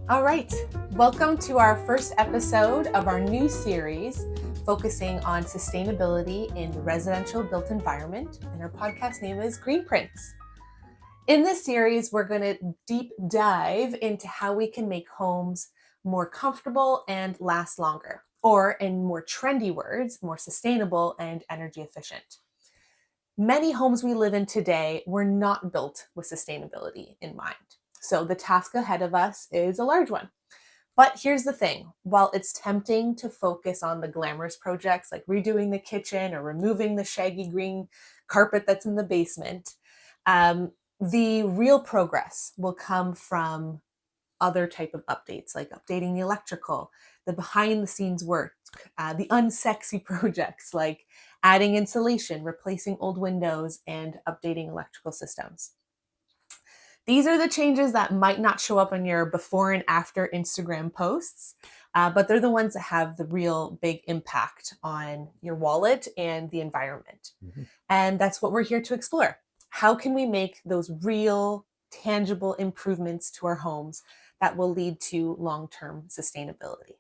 All right, welcome to our first episode of our new series focusing on sustainability in the residential built environment. And our podcast name is GreenPrints. In this series, we're going to deep dive into how we can make homes more comfortable and last longer, or in more trendy words, more sustainable and energy efficient. Many homes we live in today were not built with sustainability in mind. So the task ahead of us is a large one. But here's the thing, while it's tempting to focus on the glamorous projects like redoing the kitchen or removing the shaggy green carpet that's in the basement, um, the real progress will come from other type of updates, like updating the electrical, the behind the scenes work, the unsexy projects like adding insulation, replacing old windows, and updating electrical systems. These are the changes that might not show up on your before and after Instagram posts, but they're the ones that have the real big impact on your wallet and the environment. Mhm. And that's what we're here to explore. How can we make those real, tangible improvements to our homes that will lead to long term sustainability?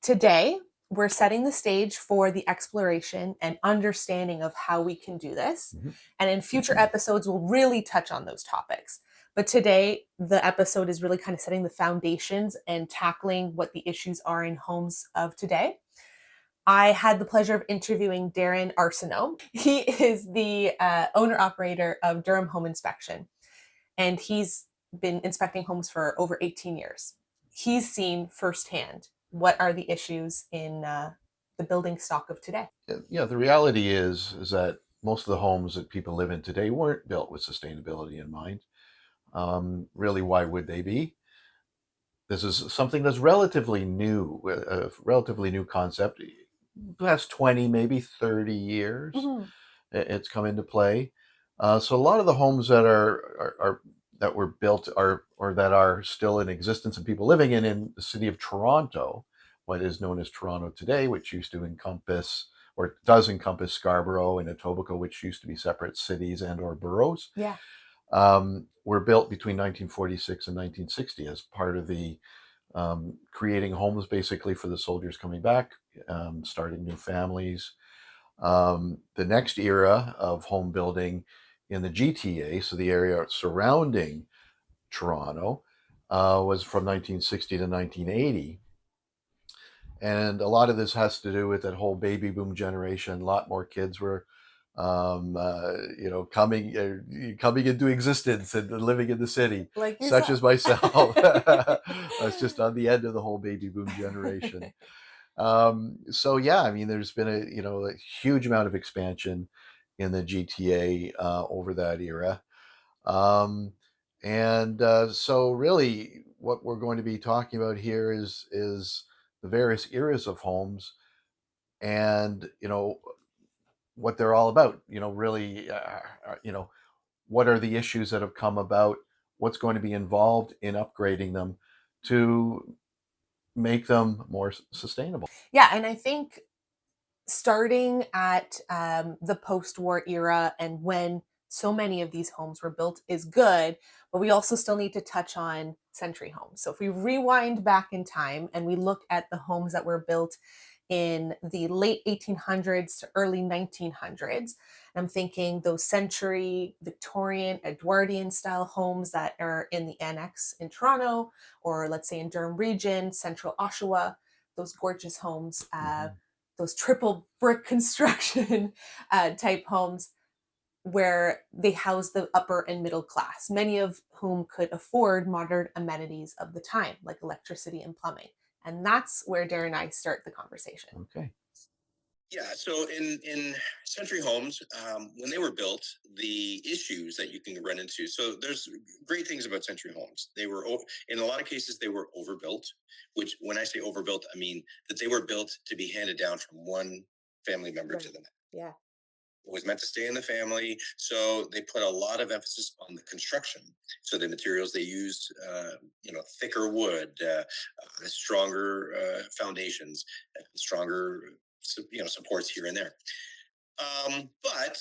Today, we're setting the stage for the exploration and understanding of how we can do this. Mhm. And in future episodes, we'll really touch on those topics. But today, the episode is really kind of setting the foundations and tackling what the issues are in homes of today. I had the pleasure of interviewing Darren Arseneau. He is the owner operator of Durham Home Inspection, and he's been inspecting homes for over 18 years. He's seen firsthand what are the issues in the building stock of today. Yeah, the reality is that most of the homes that people live in today weren't built with sustainability in mind. Really, why would they be? This is something that's relatively new, a relatively new concept. Last 20, maybe 30 years, Mhm. it's come into play. So a lot of the homes that are that were built are or that are still in existence and people living in the city of Toronto, what is known as Toronto today, which used to encompass or does encompass Scarborough and Etobicoke, which used to be separate cities and or boroughs, Yeah. were built between 1946 and 1960 as part of the creating homes basically for the soldiers coming back, starting new families. The next era of home building in the GTA, so the area surrounding Toronto, was from 1960 to 1980. And a lot of this has to do with that whole baby boom generation. A lot more kids were, coming into existence and living in the city, Like such yourself. as myself. I was just on the end of the whole baby boom generation. So yeah, I mean, there's been a huge amount of expansion in the GTA over that era. Um, and so really what we're going to be talking about here is the various eras of homes and what they're all about, really what are the issues that have come about, what's going to be involved in upgrading them to make them more sustainable. Yeah, and I think starting at the post-war era and when so many of these homes were built is good, but we also still need to touch on century homes. So if we rewind back in time and we look at the homes that were built in the late 1800s to early 1900s, I'm thinking those century Victorian Edwardian style homes that are in the annex in Toronto, or let's say in Durham region, central Oshawa, those gorgeous homes, Mhm. those triple brick construction type homes where they house the upper and middle class, many of whom could afford modern amenities of the time, like electricity and plumbing. And that's where Darren and I start the conversation. Okay. Yeah, so in century homes, when they were built, the issues that you can run into. So there's great things about century homes. In a lot of cases they were overbuilt. Which, when I say overbuilt, I mean that they were built to be handed down from one family member to Right. the next. Yeah. It was meant to stay in the family, so they put a lot of emphasis on the construction. So the materials they used, thicker wood, stronger foundations, stronger supports here and there. But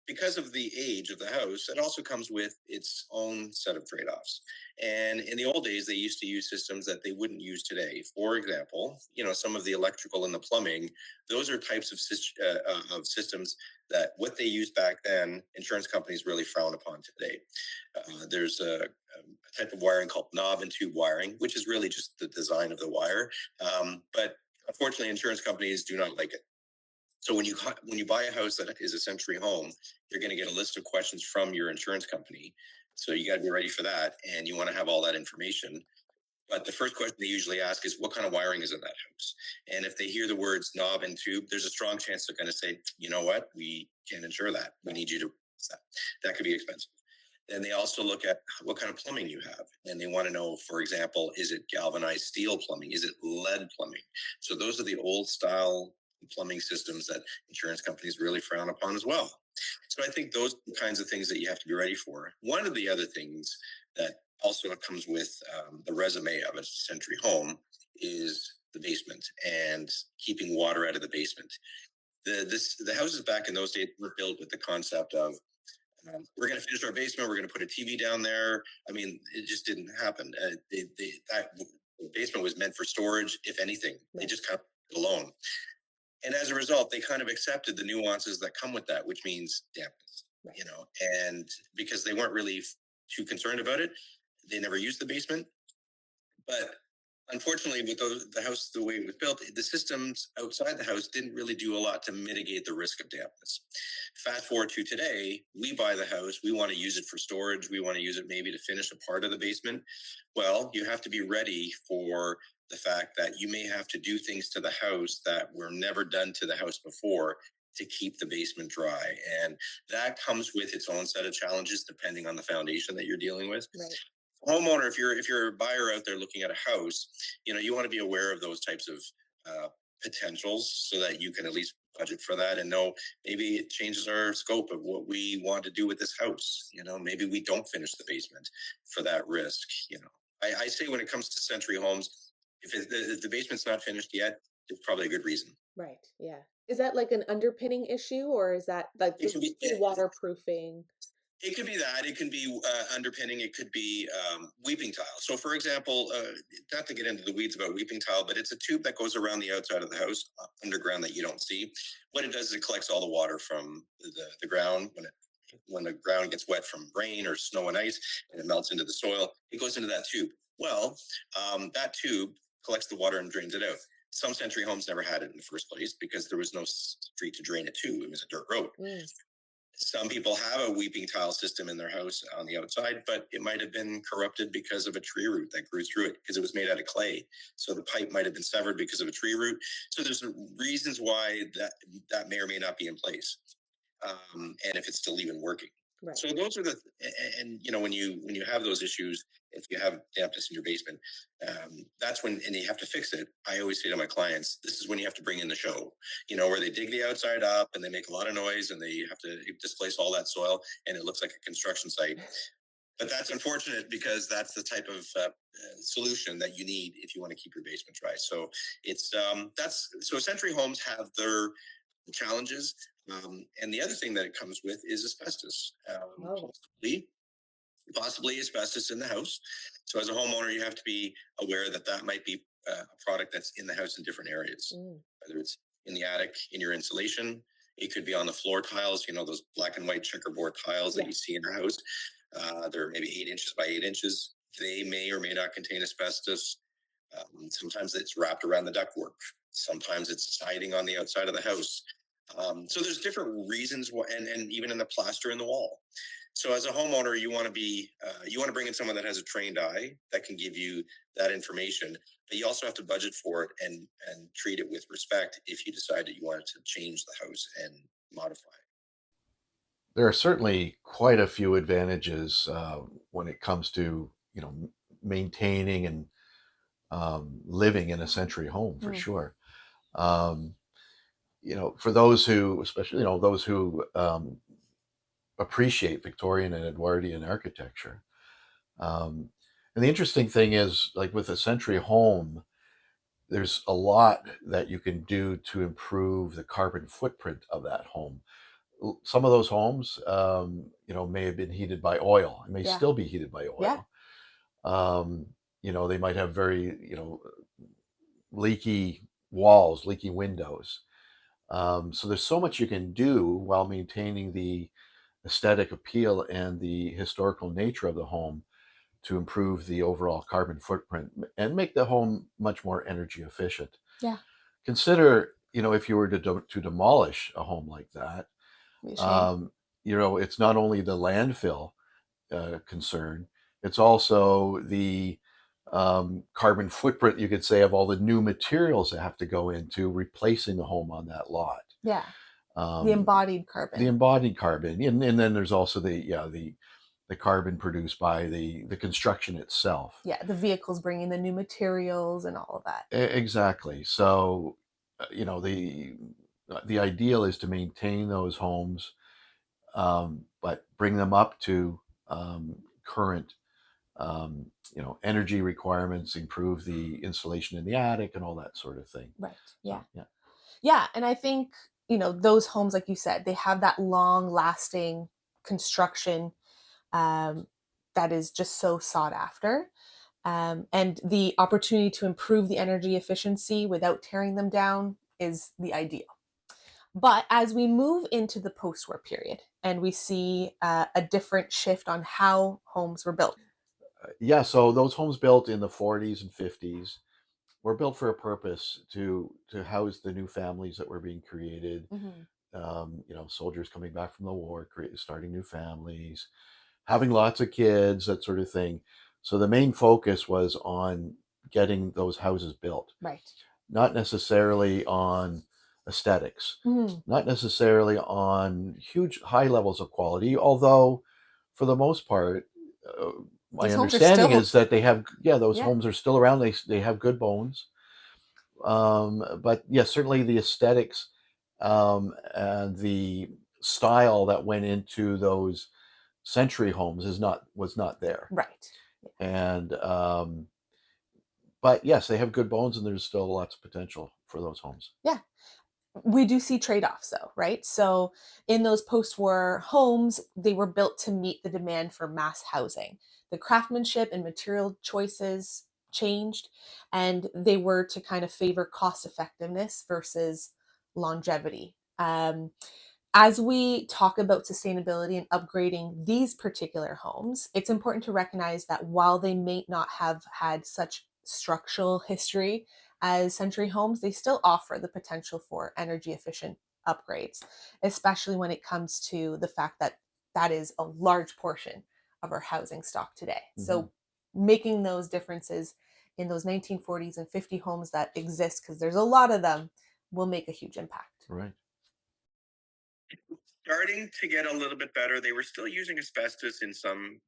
because of the age of the house, it also comes with its own set of trade-offs. And in the old days, they used to use systems that they wouldn't use today. For example, some of the electrical and the plumbing, those are types of systems that what they used back then, insurance companies really frown upon today. There's a type of wiring called knob and tube wiring, which is really just the design of the wire. But unfortunately, insurance companies do not like it. So when you buy a house that is a century home, you're going to get a list of questions from your insurance company. So you got to be ready for that, and you want to have all that information. But the first question they usually ask is, what kind of wiring is in that house? And if they hear the words knob and tube, there's a strong chance they're going to say, you know what, we can't insure that. We need you to that. That could be expensive. Then they also look at what kind of plumbing you have. And they want to know, for example, is it galvanized steel plumbing? Is it lead plumbing? So those are the old style plumbing systems that insurance companies really frown upon as well. So I think those are the kinds of things that you have to be ready for. One of the other things that also comes with the resume of a century home is the basement and keeping water out of the basement. The houses back in those days were built with the concept of we're going to finish our basement. We're going to put a TV down there. I mean, it just didn't happen. The basement was meant for storage, if anything. They just kind of left it alone. And as a result, they kind of accepted the nuances that come with that, which means dampness, and because they weren't really too concerned about it, they never used the basement. But unfortunately, with the house, the way it was built, the systems outside the house didn't really do a lot to mitigate the risk of dampness. Fast forward to today, we buy the house, we want to use it for storage, we want to use it maybe to finish a part of the basement. Well, you have to be ready for the fact that you may have to do things to the house that were never done to the house before to keep the basement dry. And that comes with its own set of challenges depending on the foundation that you're dealing with. Right. Homeowner, if you're a buyer out there looking at a house, you want to be aware of those types of potentials so that you can at least budget for that and know maybe it changes our scope of what we want to do with this house. Maybe we don't finish the basement for that risk. I say when it comes to century homes, if the basement's not finished yet, it's probably a good reason. Right. Yeah. Is that like an underpinning issue, or is that like It just can be waterproofing? It could be that. It can be underpinning. It could be weeping tile. So, for example, not to get into the weeds about weeping tile, but it's a tube that goes around the outside of the house underground that you don't see. What it does is it collects all the water from the ground when the ground gets wet from rain or snow and ice, and it melts into the soil. It goes into that tube. Well, that tube collects the water and drains it out. Some century homes never had it in the first place because there was no street to drain it to. It was a dirt road. Some people have a weeping tile system in their house on the outside, but it might have been corrupted because of a tree root that grew through it because it was made out of clay. So the pipe might have been severed because of a tree root. So there's reasons why that may or may not be in place, and if it's still even working. Right. So those are and when you have those issues, if you have dampness in your basement, that's when, and you have to fix it. I always say to my clients, this is when you have to bring in the show, where they dig the outside up and they make a lot of noise and they have to displace all that soil and it looks like a construction site. But that's unfortunate because that's the type of solution that you need if you want to keep your basement dry. So it's so century homes have their challenges. And the other thing that it comes with is asbestos, possibly asbestos in the house. So as a homeowner, you have to be aware that might be a product that's in the house in different areas, whether it's in the attic, in your insulation. It could be on the floor tiles, those black and white checkerboard tiles that you see in your house. They're maybe 8 inches by 8 inches. They may or may not contain asbestos. Sometimes it's wrapped around the ductwork. Sometimes it's siding on the outside of the house. So there's different reasons why, and even in the plaster in the wall. So as a homeowner, you want to bring in someone that has a trained eye that can give you that information, but you also have to budget for it and treat it with respect if you decide that you wanted to change the house and modify it. There are certainly quite a few advantages when it comes to maintaining and living in a century home for sure. Um, for those who, especially those who appreciate Victorian and Edwardian architecture. And the interesting thing is, like with a century home, there's a lot that you can do to improve the carbon footprint of that home. some of those homes, may have been heated by oil and may Yeah. still be heated by Yeah. oil. Um, they might have very, leaky walls, leaky windows. So there's so much you can do while maintaining the aesthetic appeal and the historical nature of the home to improve the overall carbon footprint and make the home much more energy efficient. Yeah. Consider, if you were to demolish a home like that, Be a shame. it's not only the landfill concern, it's also the carbon footprint, you could say, of all the new materials that have to go into replacing the home on that lot. Yeah. The Um, embodied the carbon. embodied carbon, and then there's also the carbon produced by the construction itself. Yeah, the vehicles bringing the new materials and all of that. Exactly. So, the ideal is to maintain those homes, but bring them up to current, energy requirements, improve the insulation in the attic, and all that sort of thing. Right. Yeah. So, yeah. Yeah, and I think, those homes, like you said, they have that long lasting construction um, that is just so sought after. And the opportunity to improve the energy efficiency without tearing them down is the ideal. But as we move into the post war period and we see a different shift on how homes were built. Yeah. So those homes built in the 40s and 50s were built for a purpose to house the new families that were being created. Mhm. Soldiers coming back from the war, starting new families, having lots of kids, that sort of thing. So the main focus was on getting those houses built, Right. not necessarily on aesthetics, Mhm. not necessarily on huge high levels of quality, although for the most part, uh, my Those homes are understanding still, is that they have, yeah, those yeah, homes are still around. They have good bones. But yeah, certainly the aesthetics, and the style that went into those century homes was not there. right. And but yes, they have good bones, and there's still lots of potential for those homes. Yeah. We do see trade-offs though, right? So in those post-war homes, they were built to meet the demand for mass housing. The craftsmanship and material choices changed, and they were to kind of favor cost effectiveness versus longevity. As we talk about sustainability and upgrading these particular homes, it's important to recognize that while they may not have had such structural history as century homes, they still offer the potential for energy efficient upgrades, especially when it comes to the fact that that is a large portion of our housing stock today. Mhm. So, making those differences in those 1940s and 50 homes that exist, because there's a lot of them, will make a huge impact. Right. Starting to get a little bit better. They were still using asbestos in some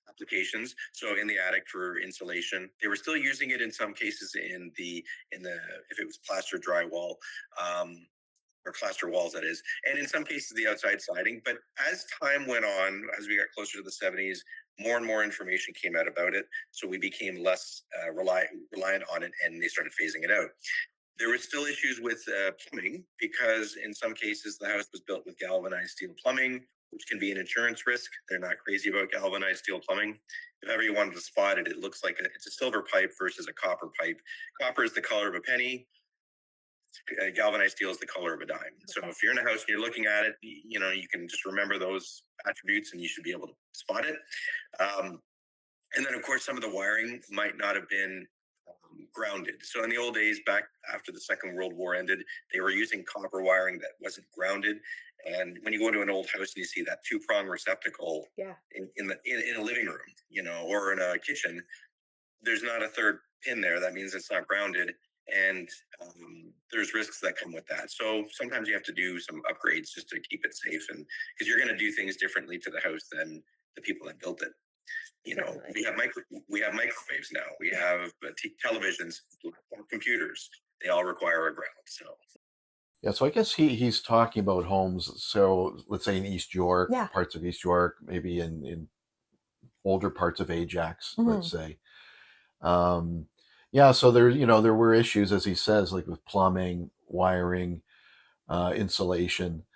applications. So in the attic for insulation, they were still using it in some cases in the if it was plaster drywall. Or plaster walls, that is, and in some cases the outside siding. But as time went on, as we got closer to the 70s, more and more information came out about it. So we became less reliant on it, and they started phasing it out. There were still issues with plumbing because in some cases the house was built with galvanized steel plumbing, which can be an insurance risk. They're not crazy about galvanized steel plumbing. If ever you wanted to spot it, it looks like it's a silver pipe versus a copper pipe. Copper is the color of a penny. Galvanized steel is the color of a dime. So if you're in a house and you're looking at it, you can just remember those attributes and you should be able to spot it. Um, and then, of course, some of the wiring might not have been grounded. So in the old days, back after the Second World War ended, they were using copper wiring that wasn't grounded. And when you go into an old house and you see that two-prong receptacle Yeah. in a living room, or in a kitchen, there's not a third pin there. That means it's not grounded, and there's risks that come with that. So sometimes you have to do some upgrades just to keep it safe, and because you're going to do things differently to the house than the people that built it. Certainly. We have microwaves now. We have televisions, computers. They all require a ground. So Yeah, so I guess he's talking about homes. So let's say in East York, Yeah. parts of East York, maybe in older parts of Ajax, let's Mhm. say. Um, yeah, so there were issues, as he says, like with plumbing, wiring, insulation.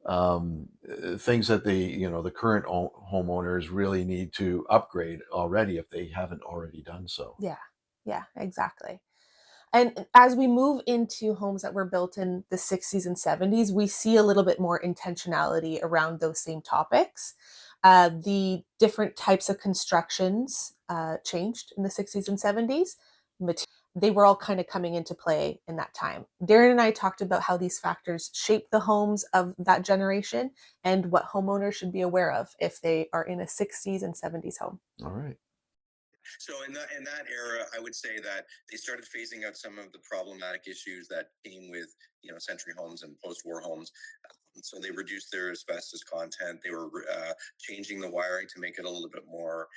things that the current homeowners really need to upgrade already if they haven't already done so. Yeah, exactly. And as we move into homes that were built in the 60s and 70s, we see a little bit more intentionality around those same topics. The different types of constructions changed in the 60s and 70s. They were all kind of coming into play in that time. Darren and I talked about how these factors shape the homes of that generation and what homeowners should be aware of if they are in a 60s and 70s home. All right. So in that era, I would say that they started phasing out some of the problematic issues that came with century homes and post-war homes. So they reduced their asbestos content. They were changing the wiring to make it a little bit more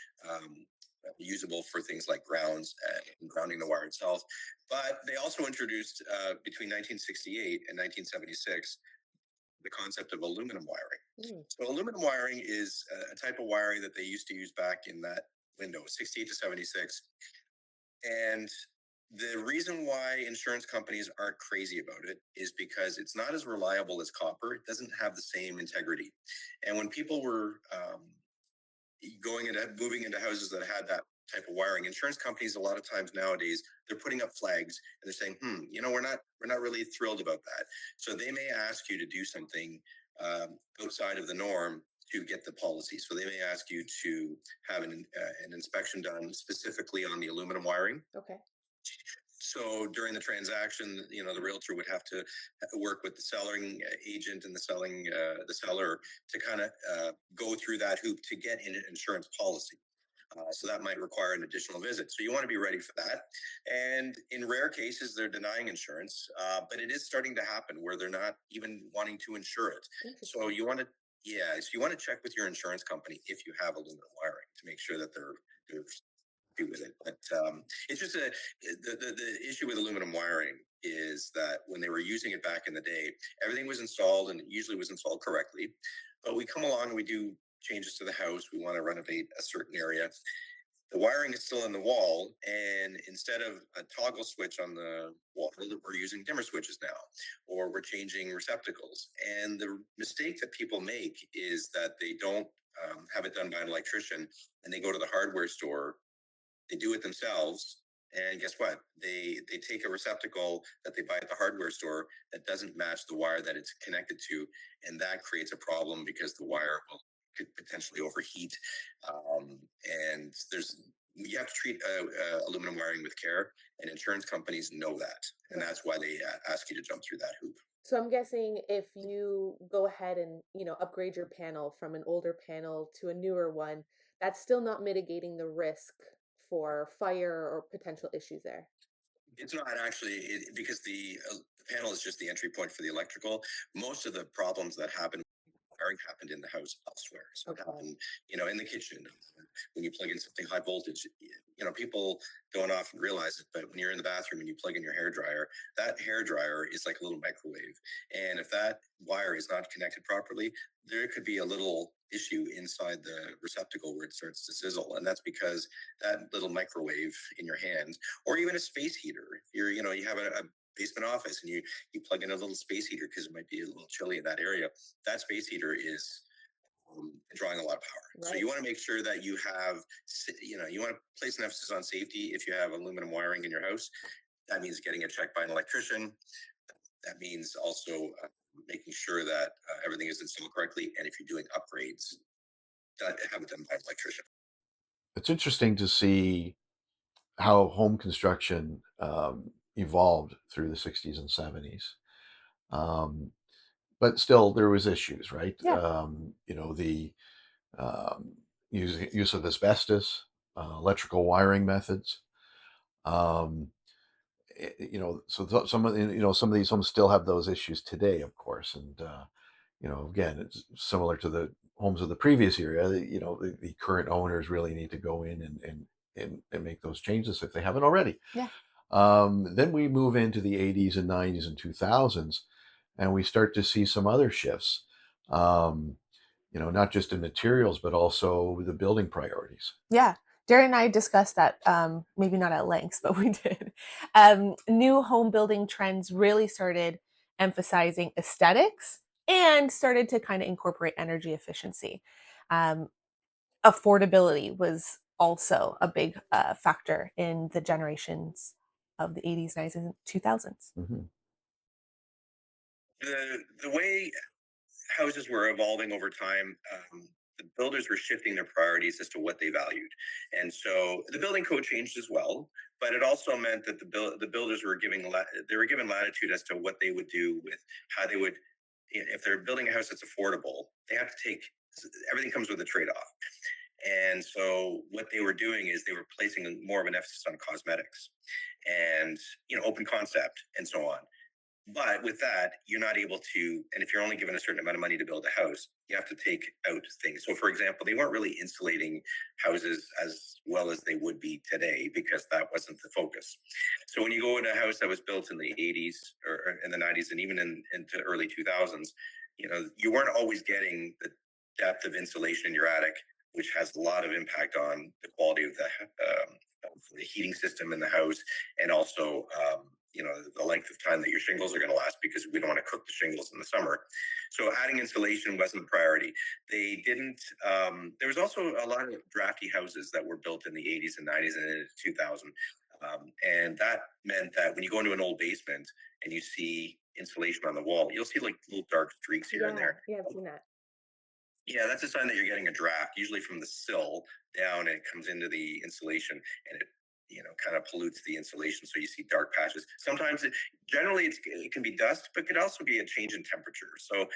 usable for things like grounds and grounding the wire itself. But they also introduced between 1968 and 1976 the concept of aluminum wiring. So aluminum wiring is a type of wiring that they used to use back in that window, 68 to 76. And the reason why insurance companies aren't crazy about it is because it's not as reliable as copper. It doesn't have the same integrity. And when people were moving into houses that had that type of wiring, insurance companies a lot of times nowadays they're putting up flags and they're saying, we're not really thrilled about that. So they may ask you to do something outside of the norm to get the policy. So they may ask you to have an inspection done specifically on the aluminum wiring. Okay. So during the transaction, the realtor would have to work with the selling agent and the seller to kind of go through that hoop to get an insurance policy. So that might require an additional visit. So you want to be ready for that. And in rare cases, they're denying insurance, but it is starting to happen where they're not even wanting to insure it. So you want to check with your insurance company if you have aluminum wiring to make sure that they're happy with it. But it's just the issue with aluminum wiring is that when they were using it back in the day, everything was installed and it usually was installed correctly. But we come along and we do changes to the house. We want to renovate a certain area. The wiring is still in the wall, and instead of a toggle switch on the wall, we're using dimmer switches now, or we're changing receptacles. And the mistake that people make is that they don't have it done by an electrician, and they go to the hardware store, they do it themselves, and guess what? They take a receptacle that they buy at the hardware store that doesn't match the wire that it's connected to, and that creates a problem because the wire could potentially overheat. And you have to treat aluminum wiring with care, and insurance companies know that, and that's why they ask you to jump through that hoop. So I'm guessing if you go ahead and, upgrade your panel from an older panel to a newer one, that's still not mitigating the risk for fire or potential issues there. It's not actually because the panel is just the entry point for the electrical. Most of the problems that happen wiring happened in the house elsewhere. So it happened, in the kitchen when you plug in something high voltage. People don't often realize it, but when you're in the bathroom and you plug in your hair dryer, that hair dryer is like a little microwave. And if that wire is not connected properly, there could be a little issue inside the receptacle where it starts to sizzle. And that's because that little microwave in your hand, or even a space heater, if you have a basement office and you plug in a little space heater because it might be a little chilly in that area, that space heater is drawing a lot of power. Right. So you want to make sure that you have, you want to place an emphasis on safety. If you have aluminum wiring in your house, that means getting it checked by an electrician. That means also making sure that everything is installed correctly. And if you're doing upgrades, have it done by an electrician. It's interesting to see how home construction evolved through the 60s and 70s. But still, there was issues, right? Yeah. The use of asbestos, electrical wiring methods. Um, so some of some of these homes still have those issues today, of course, and again, it's similar to the homes of the previous era. The current owners really need to go in and make those changes if they haven't already. Yeah. Then we move into the 80s and 90s and 2000s, and we start to see some other shifts. Not just in materials, but also the building priorities. Yeah. Darren and I discussed that, maybe not at length, but we did. New home building trends really started emphasizing aesthetics and started to kind of incorporate energy efficiency. Um, Affordability was also a big factor in the generations of the 80s, 90s, and 2000s. Hmm. The way houses were evolving over time. The builders were shifting their priorities as to what they valued, and so the building code changed as well. But it also meant that the builders were they were given latitude as to what they would do with how they would, if they're building a house that's affordable, they have to take everything comes with a trade off. And so what they were doing is they were placing more of an emphasis on cosmetics and open concept and so on. But with that, you're not able to, and if you're only given a certain amount of money to build a house, you have to take out things. So, for example, they weren't really insulating houses as well as they would be today because that wasn't the focus. So, when you go in a house that was built in the 80s or in the 90s and even into early 2000s, you weren't always getting the depth of insulation in your attic, which has a lot of impact on the quality of the heating system in the house and also the length of time that your shingles are going to last because we don't want to cook the shingles in the summer. So adding insulation wasn't a priority. They didn't. There was also a lot of drafty houses that were built in the 80s and 90s and into 2000. And that meant that when you go into an old basement and you see insulation on the wall, you'll see like little dark streaks here and Yeah, there. yeah, I've seen that. Yeah, that's a sign that you're getting a draft, usually from the sill down, and it comes into the insulation, and it kind of pollutes the insulation, so you see dark patches. Sometimes, generally, it can be dust, but it could also be a change in temperature. So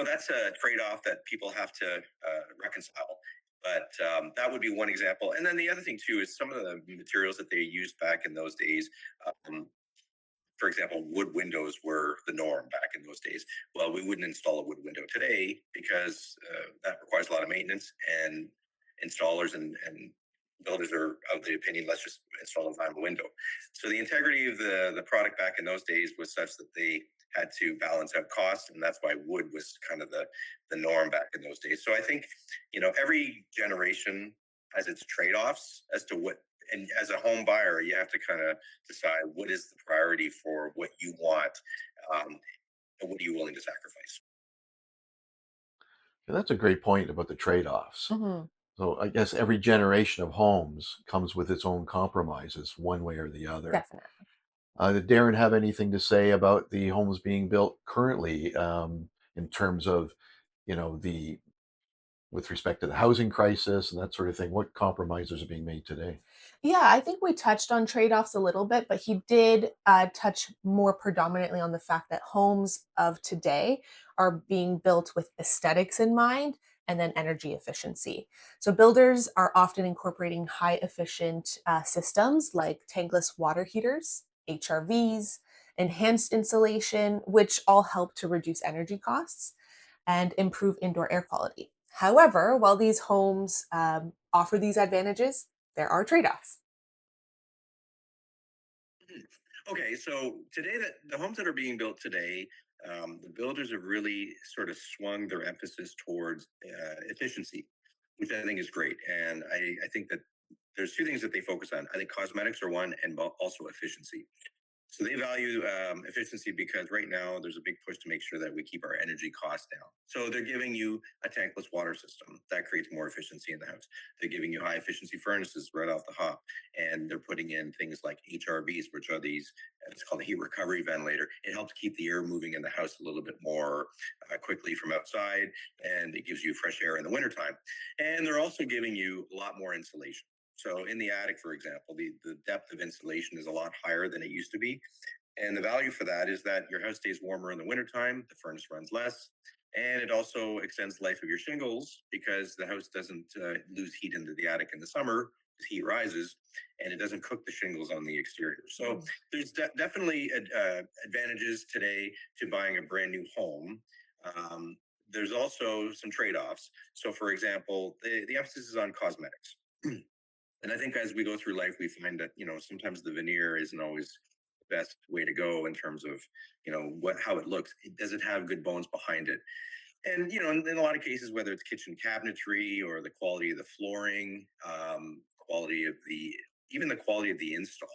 that's a trade-off that people have to reconcile. But that would be one example. And then the other thing too is some of the materials that they used back in those days. Um, for example, wood windows were the norm back in those days. Well, we wouldn't install a wood window today because that requires a lot of maintenance, and installers and builders are of the opinion, let's just install a vinyl window. So the integrity of the product back in those days was such that they had to balance out cost, and that's why wood was kind of the norm back in those days. So I think every generation has its trade-offs as to what, and as a home buyer, you have to kind of decide what is the priority for what you want, um, and what are you willing to sacrifice. And that's a great point about the trade-offs. Hmm. So I guess every generation of homes comes with its own compromises, one way or the other. Definitely. Did Darren have anything to say about the homes being built currently, in terms of, the with respect to the housing crisis and that sort of thing? What compromises are being made today? Yeah, I think we touched on trade offs a little bit, but he did touch more predominantly on the fact that homes of today are being built with aesthetics in mind and then energy efficiency. So, builders are often incorporating high efficient systems like tankless water heaters, HRVs, enhanced insulation, which all help to reduce energy costs and improve indoor air quality. However, while these homes offer these advantages, there are trade offs. Mhm. Okay, so today, that the homes that are being built today, the builders have really sort of swung their emphasis towards efficiency, which I think is great. And I think that there's two things that they focus on. I think cosmetics are one, and also efficiency. So they value efficiency because right now there's a big push to make sure that we keep our energy costs down. So they're giving you a tankless water system that creates more efficiency in the house. They're giving you high efficiency furnaces right off the hop, and they're putting in things like HRVs, which are these. It's called a heat recovery ventilator. It helps keep the air moving in the house a little bit more quickly from outside, and it gives you fresh air in the wintertime. And they're also giving you a lot more insulation. So in the attic, for example, the depth of insulation is a lot higher than it used to be. And the value for that is that your house stays warmer in the wintertime, the furnace runs less, and it also extends the life of your shingles because the house doesn't lose heat into the attic in the summer as heat rises, and it doesn't cook the shingles on the exterior. So Mm. there's definitely advantages today to buying a brand new home. Um, there's also some trade-offs. So, for example, the emphasis is on cosmetics. And I think as we go through life, we find that sometimes the veneer isn't always the best way to go in terms of what how it looks. Does it have good bones behind it? And in a lot of cases, whether it's kitchen cabinetry or the quality of the flooring, quality of the even the quality of the install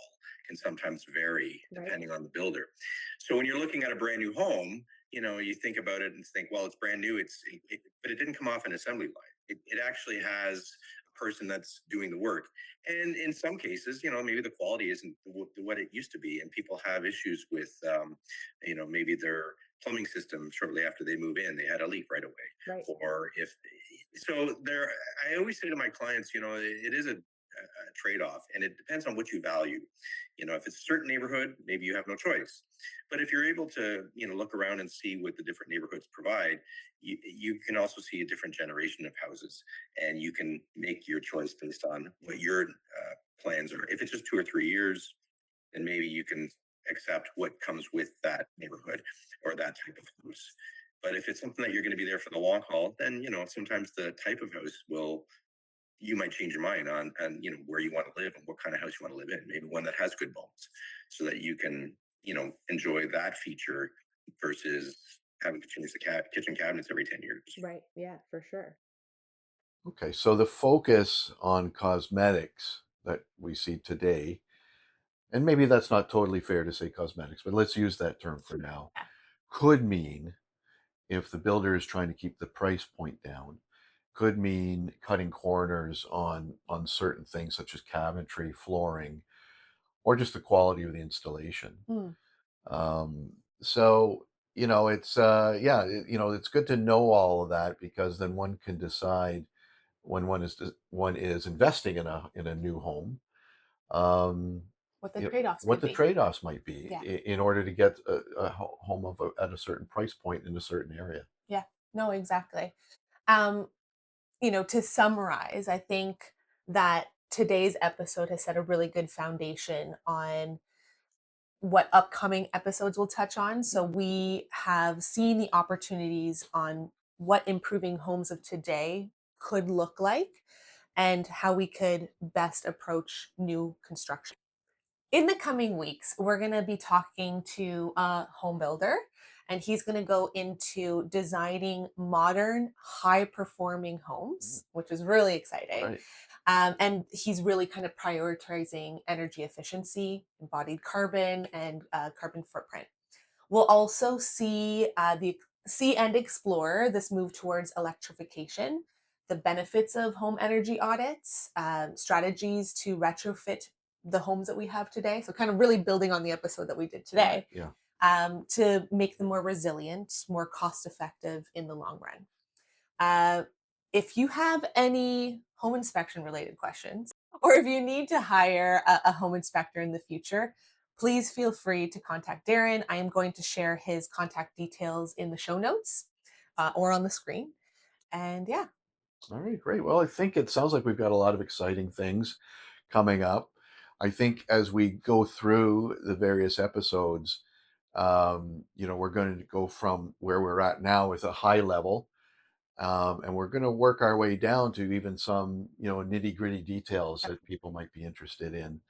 can sometimes vary Right. depending on the builder. So when you're looking at a brand new home, you think about it and think, well, it's brand new. But it didn't come off an assembly line. It actually has a person that's doing the work. And in some cases, maybe the quality isn't what it used to be. And people have issues with, maybe their plumbing system shortly after they move in, they had a leak right away. Right. Or if, so there, I always say to my clients, it is a trade-off, and it depends on what you value. If it's a certain neighborhood, maybe you have no choice. But if you're able to look around and see what the different neighborhoods provide, you can also see a different generation of houses, and you can make your choice based on what your plans are. If it's just 2 or 3 years, then maybe you can accept what comes with that neighborhood or that type of house. But if it's something that you're going to be there for the long haul, then sometimes the type of house you might change your mind on where you want to live and what kind of house you want to live in. Maybe one that has good bones, so that you can enjoy that feature versus having to change the kitchen cabinets every 10 years. Right. Yeah, for sure. Okay, so the focus on cosmetics that we see today, and maybe that's not totally fair to say cosmetics, but let's use that term for now, Yeah. could mean, if the builder is trying to keep the price point down, could mean cutting corners on certain things such as cabinetry, flooring, or just the quality of the installation. Mm. Um, so it's it's good to know all of that, because then one can decide when one is investing in a new home, um, What the trade-offs what could the be. trade-offs might be Yeah. in order to get a home at a certain price point in a certain area. Yeah. No, exactly. Um, to summarize, I think that today's episode has set a really good foundation on what upcoming episodes will touch on. So we have seen the opportunities on what improving homes of today could look like and how we could best approach new construction. In the coming weeks, we're going to be talking to a home builder, and he's going to go into designing modern, high performing homes, which is really exciting. Right. And he's really kind of prioritizing energy efficiency, embodied carbon, and carbon footprint. We'll also see and explore this move towards electrification, the benefits of home energy audits, strategies to retrofit the homes that we have today. So, kind of really building on the episode that we did today, Yeah. to make them more resilient, more cost effective in the long run. Uh, if you have any home inspection related questions, or if you need to hire a home inspector in the future, please feel free to contact Darren. I am going to share his contact details in the show notes or on the screen. And yeah. All right, great. Well, I think it sounds like we've got a lot of exciting things coming up. I think as we go through the various episodes, we're going to go from where we're at now with a high level, and we're going to work our way down to even some, nitty gritty details that people might be interested in.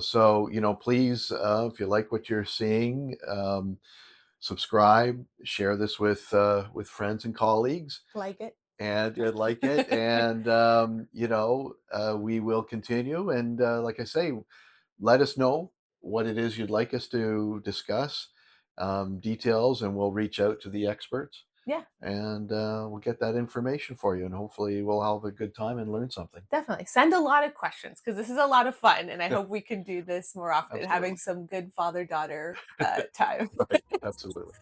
So, please, if you like what you're seeing, subscribe, share this with friends and colleagues, Like it. and like it, and we will continue. And like I say, let us know what it is you'd like us to discuss, details, and we'll reach out to the experts. Yeah. And we'll get that information for you, and hopefully we'll have a good time and learn something. Definitely. Send a lot of questions because this is a lot of fun. And I hope we can do this more often, Absolutely. having some good father daughter time. Right. Absolutely.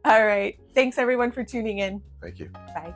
All right. Thanks everyone for tuning in. Thank you. Bye.